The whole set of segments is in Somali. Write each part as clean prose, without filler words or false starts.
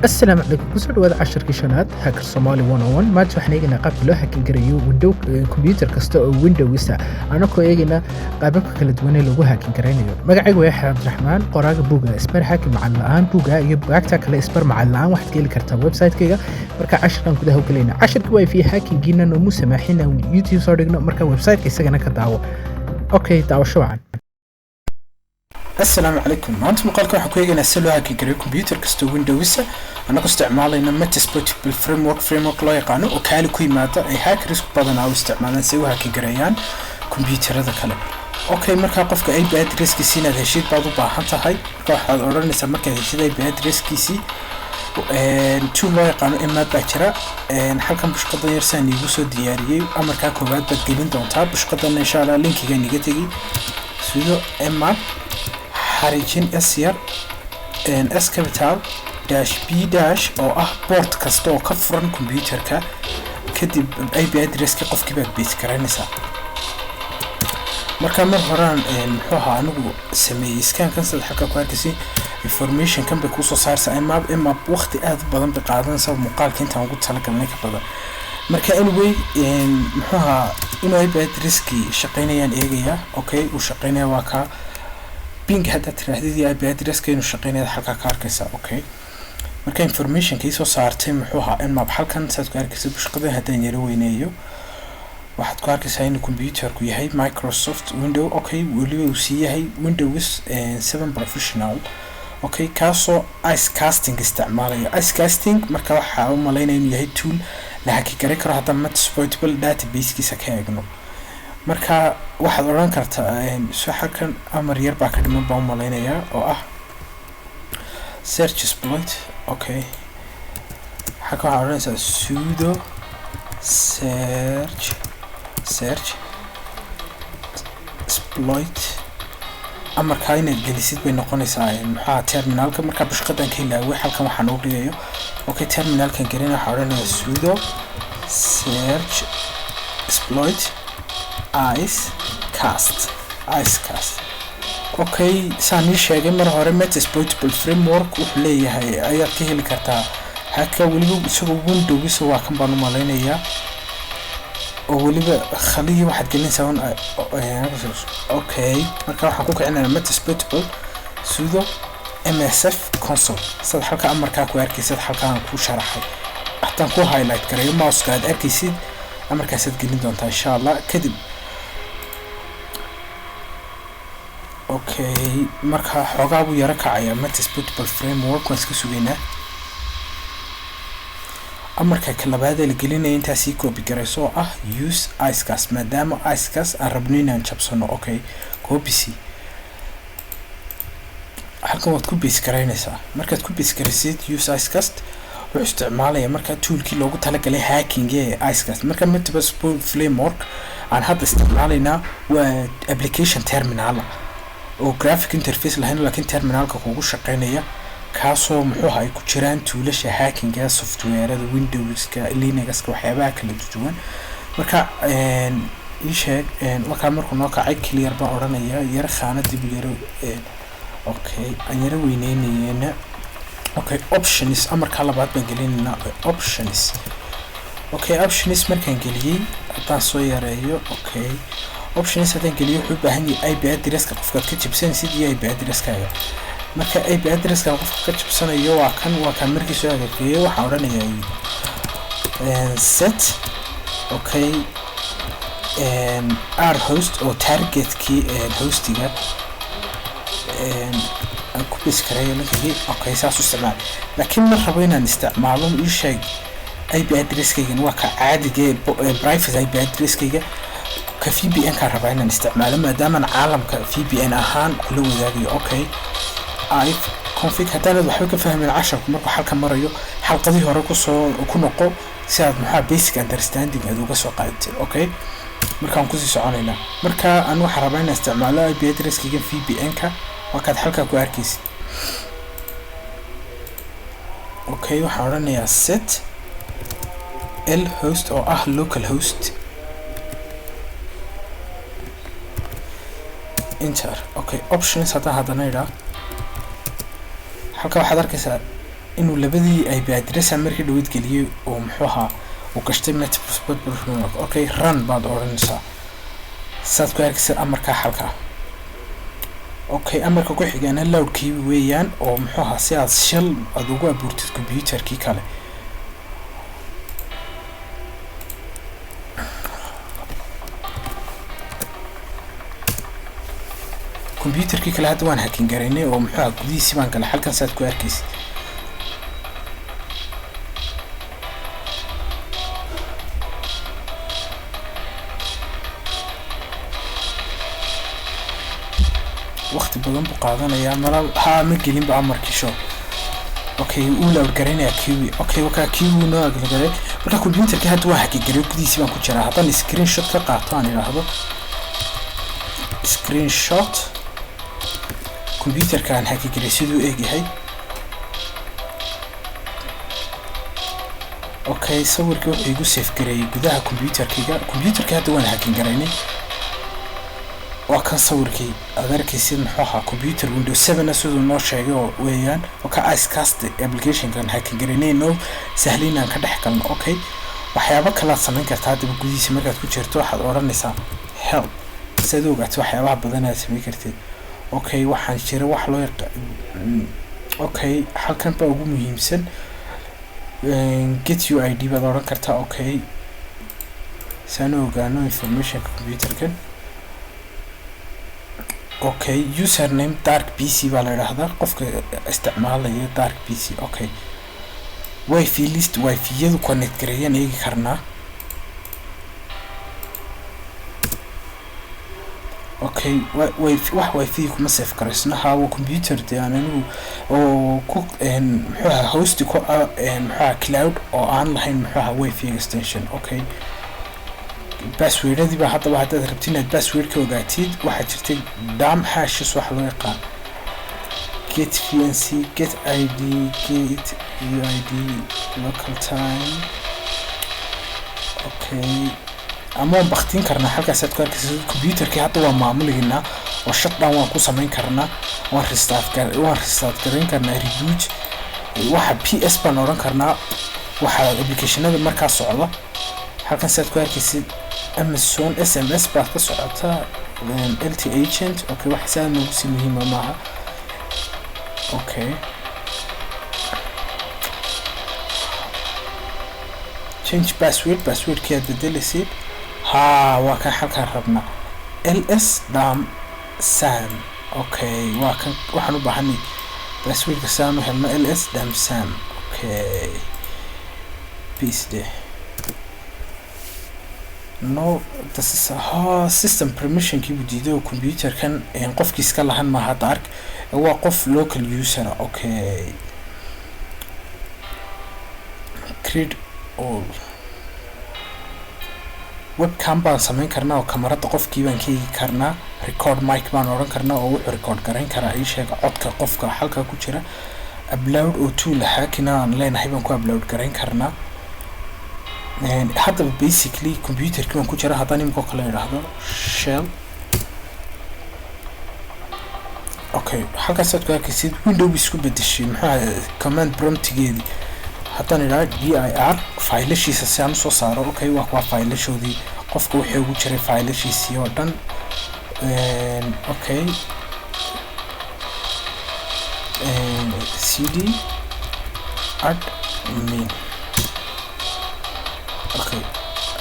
السلام عليكم kusoo dhawaada casharkii shanaad hacker somali 101 maanta waxaan eegaynaa qaabka loo hakin garayo window computer kasta oo windowsa anagoo eegaynaa qaababka kala duwan ee lagu hakin garaynayo magacaygu waa Yaxya Cabdiraxmaan qoraaga buuga isbar hakin macaan la'aan buuga iyo buugta kale isbar macaan la'aan waxaad ka heli kartaa website-kayga marka casharkan gudaha u galayna casharka way fi hacking-giina noo musamaaxina YouTube soo dhigno marka website-ka isagana ka daawo okay daawasho wacan السلام عليكم maanta muuqaalka waxaan ku eegaynaa sida loo hakin garayo computer kasta Windows anagoo isticmaalayna Metasploit framework loo yaqaano oo kaali ku yimaada ay hackers badan oo isticmaalaan si ay u hakin garayaan computerada kale okay marka qofka IP address-kiisa inaad heshid baad u baahan tahay marka waxaad oranaysaa markaad heshid IP address-kiisa tool loo yaqaano mmap baa jira halkan bushqadan yar saan igu soo diyaariyay amarka koowaad baad gelin doontaa bushqadan insha Allah linkiga niga tagi sudo mmap xariijin SR S capital dash B dash oo ah port kasta oo ka furan computerka kadib IP address-ka qofkii baad base garanaysaa marka mar horaan muxuu ahaa anigu sameeyay scan-kan saddex halka ku arkaysi information kan bay ku soo saarsaa mmap waqti aad badan bay qaadanaysaa muuqaalka intaan ugu talagalnay ka badan marka anyway muxuu ahaa inuu IP address-kii shaqeynayaan eegaya okay uu shaqeynaya waa ka ping hadda tirahdii IP address-ka inuu shaqeynaya halka ka arkaysa okay marka information kii soo saartay muxuu ahaa mmap halkan saad ku arkaysa bushqada hadaan yara weyneeyo waxaad ku arkaysaa inuu computerku yahay Microsoft Windows okay waliba uu yahay Windows 7 Professional okay kaasoo ice casting isticmaalayo ice casting marka waxa uu maleynaya inuu yahay tool la hakin garan karo hadda Metasploitable database-kiisa ka eegno marka waxaad oran kartaa soo halkan amar yar baa ka dhiman baan maleynaya oo ah search exploit okay halka waxaad oranaysaa sudo search exploit amarka inaad gelisid bay noqonaysaa maxaa terminalka marka bushqadan ka ilaaway halkan waxaan u dhigayo okay terminalkan gelina waxaan oranayaa sudo search exploit ice cast okay saan sheegay mar hore Metasploitable framework wuxuu leeyahay ayaad ka heli kartaa haka waliba isagoo Windows waa kan baan u maleynayaa oo waliba khaliyo waxaad gelinaysaa okay marka waxaan ku kicinayaa Metasploitable sudo msf console sad halka amarka ku arkaysid halkaan ku sharaxay hataan ku highlight gareeyo mouse-ka aad arkaysid amarkaas aad gelin doontaa insha Allah kadib okay marka xogaa buu yara kacaya Metasploitable framework waan iska sugaynaa amarka labaad ee la gelinaya intaas ii copy garayso ah use icecast maadaama icecast aan rabno inaan jabsano okay copy c halkan waad ku base garaynaysaa markaad ku base garaysid use icecast wuxuu isticmaalaya marka toolkii loogu talagalay hacking ee icecast marka Metasploitable framework aan hadda isticmaalaynaa waa application terminal oo graphic interface lahayn laakiin terminalka kugu shaqeynaya kaasoo muxuu ahaa ay ku jiraan toolasha hacking-ga software-ada Windows-ka Linux-ka waxyaabaha kala duwan marka ii sheeg marka markuu noo kacay clear baan oranaya yar khaanadii buu yaro okay aan yara weyneynayna okay options amarka labaad baan gelinayna options markaan geliyay haddaan soo yareeyo okay options haddaan geliyo wuxuu u baahan yahay IP address-ka qofkaad ka jabsanaysid iyo IP address-kaaga marka IP address-ka qofka ka jabsanayo waa kan markii soo hagaagay waxaan oranayaa set okay r host oo target-kii hostiga aan ku base gareeyo linkii okay saas u isticmaal laakiin ma rabo inaan isticmaalo ii sheeg IP address-kayga waa ka caadiga private IP address-kayga ka VPN ka rabaa inaan isticmaalo maadaama caalamka VPN ahaan kula wadaagayo okay ay config hadaan waxba ka fahmin casharku marka halka marayo xalqadii hore ku noqo si aad maxaa basic understanding aad uga soo qaadatay okay markaan ku sii soconaynaa marka aan waxa rabaa inaan isticmaalo IP address-kayga VPN-ka waa kaad halka ku arkaysid okay waxaan oranayaa set l host oo ah local host enter okay options hadana idhaa halka waxaad arkaysaa inuu labadii IP address markii dhaweyd geliyay oo muxuu ahaa uu gashtay okay run baad oranaysaa saad ku arkaysa amarka xalka okay amarka ku xigana load key weeyaan oo muxuu ahaa si aad shell aad ugu abuurtid computerkii kale computerkii kale hadda waan hacking garaynay oo muxuu ahaa gudihiisii baan galay halkan saad ku arkaysa waqti badan buu qaadanayaa malal ma gelin ba amarkii show okay uu load garaynaya kiwi okay waka kiwi noo galay marka computerkii hadda waa hacking garay gudihiisii baan ku jiraa haddaan screenshot ka qaato aan ilaahdo screenshot computer kan hacking garay sidoo eegyahay okay sawirka wuxuu igu save garay gudaha computerkayga hadda waan hacking garaynay waa kan sawirkii adeerkiisii muxuu ahaa computer Windows 7 sidoo noo sheegay oo weeyaan ka icecast application kan hacking garaynay noo sahlinaan ka dhex galno okay waxyaabo kala samayn kartaa hadda gudihiisa markaad ku jirto waxaad oranaysaa help sidoo gaad waxyaabaha badan aad samayn kartid okay waxaan jira wax loo okay halkan baa ugu muhiimsan get your ID baad oran kartaa okay sano ogaano information computer kan okay username dark pc baa la yiraahdaa qofka isticmaalaya dark pc okay wifi list wifi yadu connect gareeyaan eegi karnaa okay wifi kuma save karaysna hawo computer anigu oo ku muxuu host ku muxuu cloud oo aan lahayn muxuu wifi extension okay passwordadi ba hadda haddaad rabtid inaad passwordka ogaatid waxaa jirtay dam hashes wax loo yaqaan get vnc get id get uid local time okay ama baqtin karna halkaas aad ku arkaysa computerkii hadda waa maamulignaa oo shutdown waan ku samayn karnaa waan restart gareyn karnaa reboot waxa ps baan oran karnaa waxa applicationada markaa socda halkaas aad ku arkaysa Amazon SMS baa ka socota LT agent okay wax saan ugu si muhiim maaha okay change password kii aad bedelaysid waa kan halkaan rabnaa ls dam sam okay waa kan waxaan u baahanay passwordka saan u helno ls dam sam okay peace no this is system permission kii diido computer kan qofkii iska lahan ma hada ark waa qof local user okay create all webcam baan samayn karnaa oo kamarada qofkii baan ka eegi karnaa record mic baan oran karnaa oo wuxuu record garayn karaa ay sheega codka qofka halka ku jira upload oo tool hackina aan leenahay baan ku upload garayn karnaa hadda basically computer kan ku jira haddaan imko kala yiraahdo shell okay halkaas aad ku arkaysid windows isku bedeshay maxaa command promptgeedi haddaan yiraahdo dir faylashiisa si aan soo saaro okay waa faylashoodii qofka wuxuu ugu jiray faylashiisii oo dhan okay cd admin okay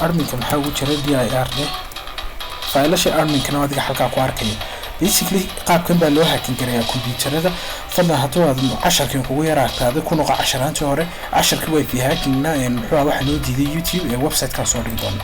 adminka maxaa ugu jira dir faylasha adminkana adiga halka ku arkay basically qaabkan baa loo hacking gareeyaa computerada fadlan haddii aad casharkan kugu yaraataada ku noqo casharaantii hore casharkii way fi hackingna muxuu waxa loo diiday YouTube ee website ka soo dhigi doona